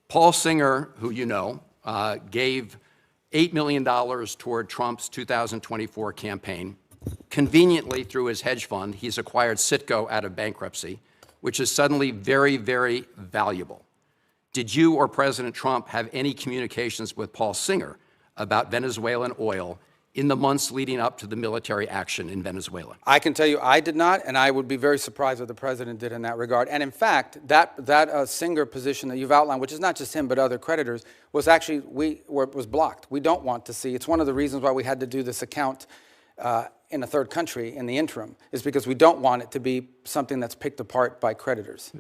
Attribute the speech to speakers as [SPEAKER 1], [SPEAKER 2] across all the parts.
[SPEAKER 1] Paul Singer, who you know, gave $8 million toward Trump's 2024 campaign. Conveniently, through his hedge fund, he's acquired Citgo out of bankruptcy, which is suddenly very, very valuable. Did you or President Trump have any communications with Paul Singer about Venezuelan oil in the months leading up to the military action in Venezuela?
[SPEAKER 2] I can tell you I did not, and I would be very surprised what the president did in that regard. And in fact, that Singer position that you've outlined, which is not just him but other creditors, was actually was blocked. We don't want to see. It's one of the reasons why we had to do this account in a third country in the interim, is because we don't want it to be something that's picked apart by creditors.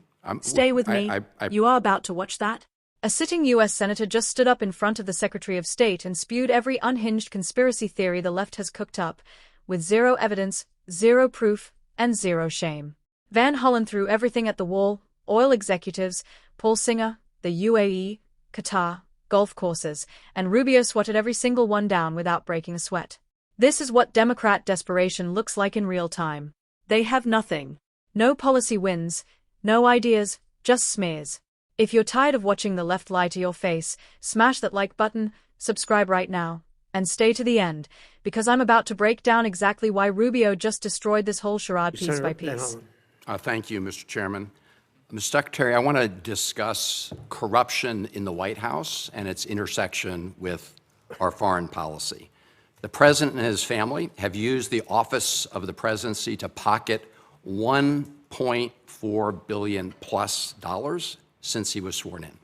[SPEAKER 3] Stay with me. You are about to watch that. A sitting U.S. senator just stood up in front of the Secretary of State and spewed every unhinged conspiracy theory the left has cooked up, with zero evidence, zero proof, and zero shame. Van Hollen threw everything at the wall: oil executives, Paul Singer, the UAE, Qatar, golf courses, and Rubio swatted every single one down without breaking a sweat. This is what Democrat desperation looks like in real time. They have nothing. No policy wins, no ideas, just smears. If you're tired of watching the left lie to your face, smash that like button, subscribe right now, and stay to the end, because I'm about to break down exactly why Rubio just destroyed this whole charade piece by piece.
[SPEAKER 1] Thank you, Mr. Chairman. Mr. Secretary, I want to discuss corruption in the White House and its intersection with our foreign policy. The President and his family have used the office of the presidency to pocket $1.4 billion plus since he was sworn in.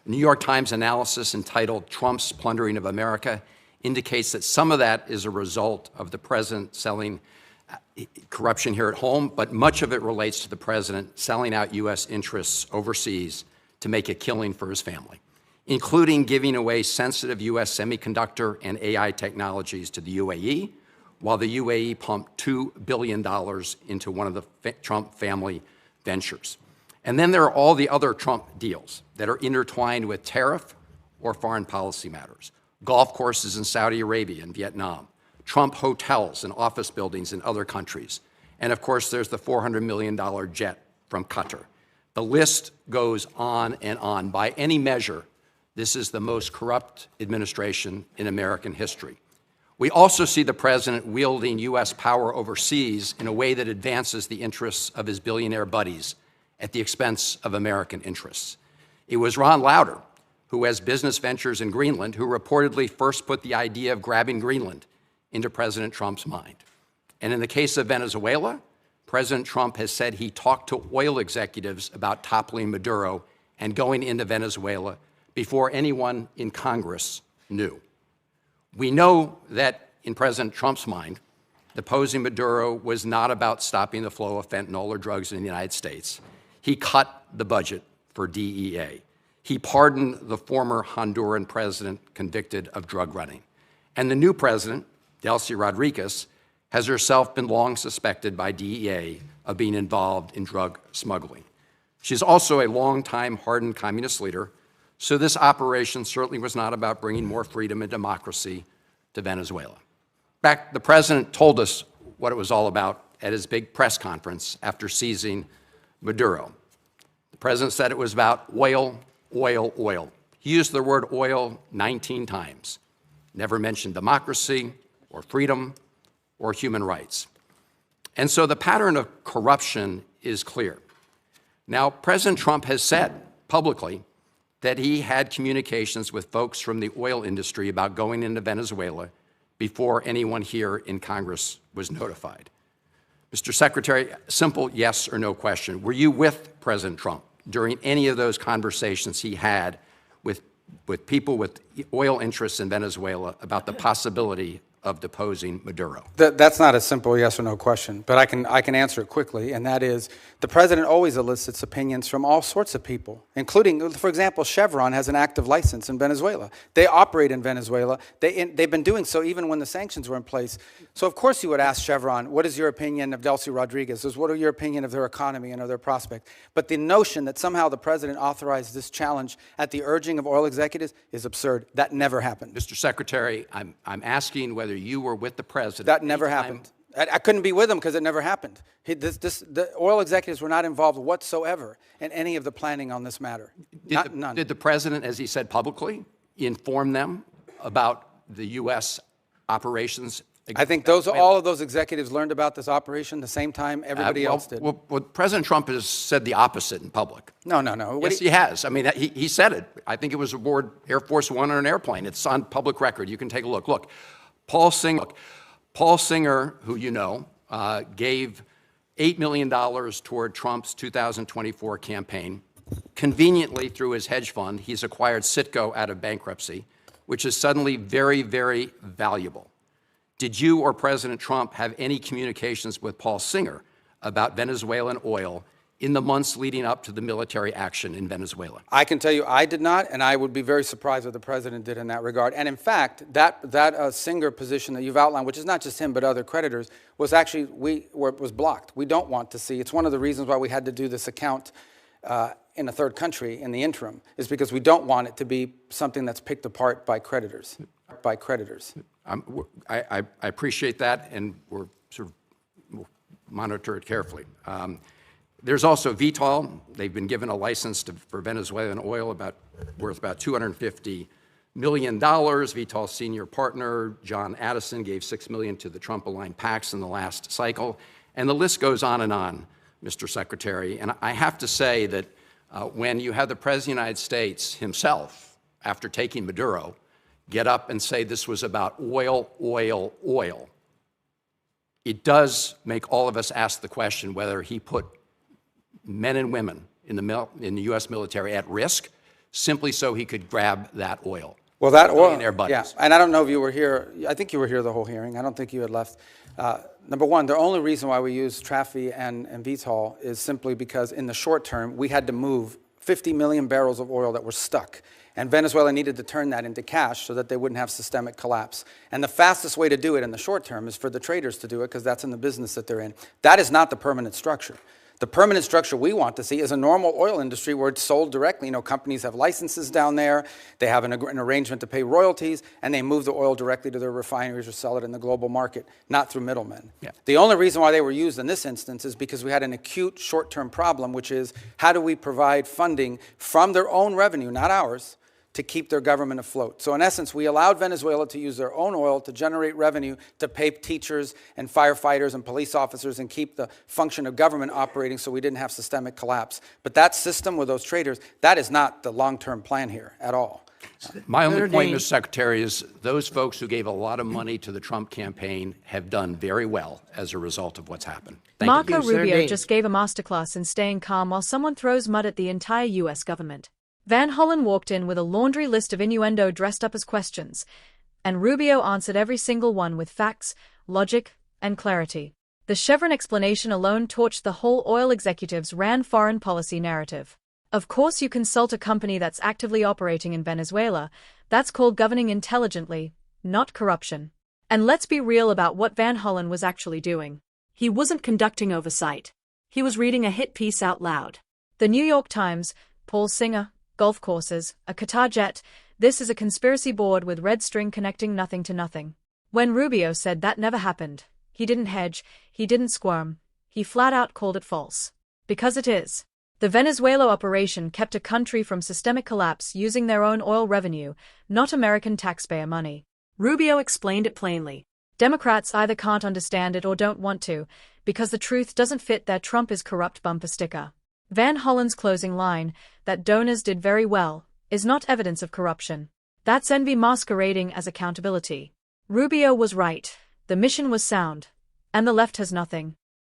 [SPEAKER 1] A New York Times analysis entitled "Trump's Plundering of America" indicates that some of that is a result of the president selling corruption here at home, but much of it relates to the president selling out U.S. interests overseas to make a killing for his family, including giving away sensitive U.S. semiconductor and AI technologies to the UAE, while the UAE pumped $2 billion into one of the Trump family ventures. And then there are all the other Trump deals that are intertwined with tariff or foreign policy matters: golf courses in Saudi Arabia and Vietnam, Trump hotels and office buildings in other countries, and of course there's the $400 million jet from Qatar. The list goes on and on. By any measure, this is the most corrupt administration in American history. We also see the president wielding U.S. power overseas in a way that advances the interests of his billionaire buddies at the expense of American interests. It was Ron Lauder, who has business ventures in Greenland, who reportedly first put the idea of grabbing Greenland into President Trump's mind. And in the case of Venezuela, President Trump has said he talked to oil executives about toppling Maduro and going into Venezuela before anyone in Congress knew. We know that in President Trump's mind, deposing Maduro was not about stopping the flow of fentanyl or drugs in the United States. He cut the budget for DEA. He pardoned the former Honduran president convicted of drug running. And the new president, Delcy Rodriguez, has herself been long suspected by DEA of being involved in drug smuggling. She's also a longtime hardened communist leader, so this operation certainly was not about bringing more freedom and democracy to Venezuela. In fact, the president told us what it was all about at his big press conference after seizing Maduro. The president said it was about oil, oil, oil. He used the word oil 19 times, never mentioned democracy or freedom or human rights. And so the pattern of corruption is clear. Now, President Trump has said publicly that he had communications with folks from the oil industry about going into Venezuela before anyone here in Congress was notified. Mr. Secretary, simple yes or no question. Were you with President Trump during any of those conversations he had with people with oil interests in Venezuela about the possibility of deposing Maduro?
[SPEAKER 2] That's not a simple yes or no question, but I can answer it quickly, and that is the president always elicits opinions from all sorts of people, including, for example, Chevron has an active license in Venezuela. They operate in Venezuela. They've been doing so even when the sanctions were in place. So of course you would ask Chevron, what is your opinion of Delcy Rodriguez? What are your opinion of their economy and of their prospect? But the notion that somehow the president authorized this challenge at the urging of oil executives is absurd. That never happened.
[SPEAKER 1] Mr. Secretary, I'm asking whether you were with the president.
[SPEAKER 2] That never happened. I couldn't be with him because it never happened. The oil executives were not involved whatsoever in any of the planning on this matter. None.
[SPEAKER 1] Did the president, as he said publicly, inform them about the U.S. operations?
[SPEAKER 2] I think all of those executives learned about this operation the same time everybody else did.
[SPEAKER 1] Well, President Trump has said the opposite in public.
[SPEAKER 2] No.
[SPEAKER 1] Yes, he has. I mean, he said it. I think it was aboard Air Force One on an airplane. It's on public record. You can take a look. Look, Paul Singer, who you know, gave $8 million toward Trump's 2024 campaign. Conveniently, through his hedge fund, he's acquired Citgo out of bankruptcy, which is suddenly very, very valuable. Did you or President Trump have any communications with Paul Singer about Venezuelan oil in the months leading up to the military action in Venezuela?
[SPEAKER 2] I can tell you I did not, and I would be very surprised what the president did in that regard. And in fact, that Singer position that you've outlined, which is not just him but other creditors, was actually was blocked. We don't want to see. It's one of the reasons why we had to do this account in a third country in the interim, is because we don't want it to be something that's picked apart by creditors.
[SPEAKER 1] I appreciate that, and we'll monitor it carefully. There's also Vitol. They've been given a license for Venezuelan oil worth about $250 million. Vitol's senior partner, John Addison, gave $6 million to the Trump-aligned PACs in the last cycle. And the list goes on, Mr. Secretary. And I have to say that when you have the President of the United States himself, after taking Maduro, get up and say this was about oil, oil, oil, it does make all of us ask the question whether he put men and women in the U.S. military at risk simply so he could grab that oil.
[SPEAKER 2] Well, that oil,
[SPEAKER 1] yeah.
[SPEAKER 2] And I don't know if you were here. I think you were here the whole hearing. I don't think you had left. Number one, the only reason why we use Trafi and Vitol is simply because in the short term, we had to move 50 million barrels of oil that were stuck. And Venezuela needed to turn that into cash so that they wouldn't have systemic collapse. And the fastest way to do it in the short term is for the traders to do it, because that's in the business that they're in. That is not the permanent structure. The permanent structure we want to see is a normal oil industry where it's sold directly. You know, companies have licenses down there, they have an arrangement to pay royalties, and they move the oil directly to their refineries or sell it in the global market, not through middlemen. Yeah. The only reason why they were used in this instance is because we had an acute short-term problem, which is how do we provide funding from their own revenue, not ours, to keep their government afloat. So in essence, we allowed Venezuela to use their own oil to generate revenue to pay teachers and firefighters and police officers and keep the function of government operating so we didn't have systemic collapse. But that system with those traders, that is not the long-term plan here at all.
[SPEAKER 1] My only point, Mr. Secretary, is those folks who gave a lot of money to the Trump campaign have done very well as a result of what's happened.
[SPEAKER 3] Marco Rubio just gave a masterclass in staying calm while someone throws mud at the entire U.S. government. Van Hollen walked in with a laundry list of innuendo dressed up as questions, and Rubio answered every single one with facts, logic, and clarity. The Chevron explanation alone torched the whole oil executives ran foreign policy narrative. Of course you consult a company that's actively operating in Venezuela. That's called governing intelligently, not corruption. And let's be real about what Van Hollen was actually doing. He wasn't conducting oversight. He was reading a hit piece out loud. The New York Times, Paul Singer, golf courses, a Qatar jet, this is a conspiracy board with red string connecting nothing to nothing. When Rubio said that never happened, he didn't hedge, he didn't squirm, he flat out called it false. Because it is. The Venezuela operation kept a country from systemic collapse using their own oil revenue, not American taxpayer money. Rubio explained it plainly. Democrats either can't understand it or don't want to, because the truth doesn't fit their Trump is corrupt bumper sticker. Van Hollen's closing line, that donors did very well, is not evidence of corruption. That's envy masquerading as accountability. Rubio was right, the mission was sound, and the left has nothing.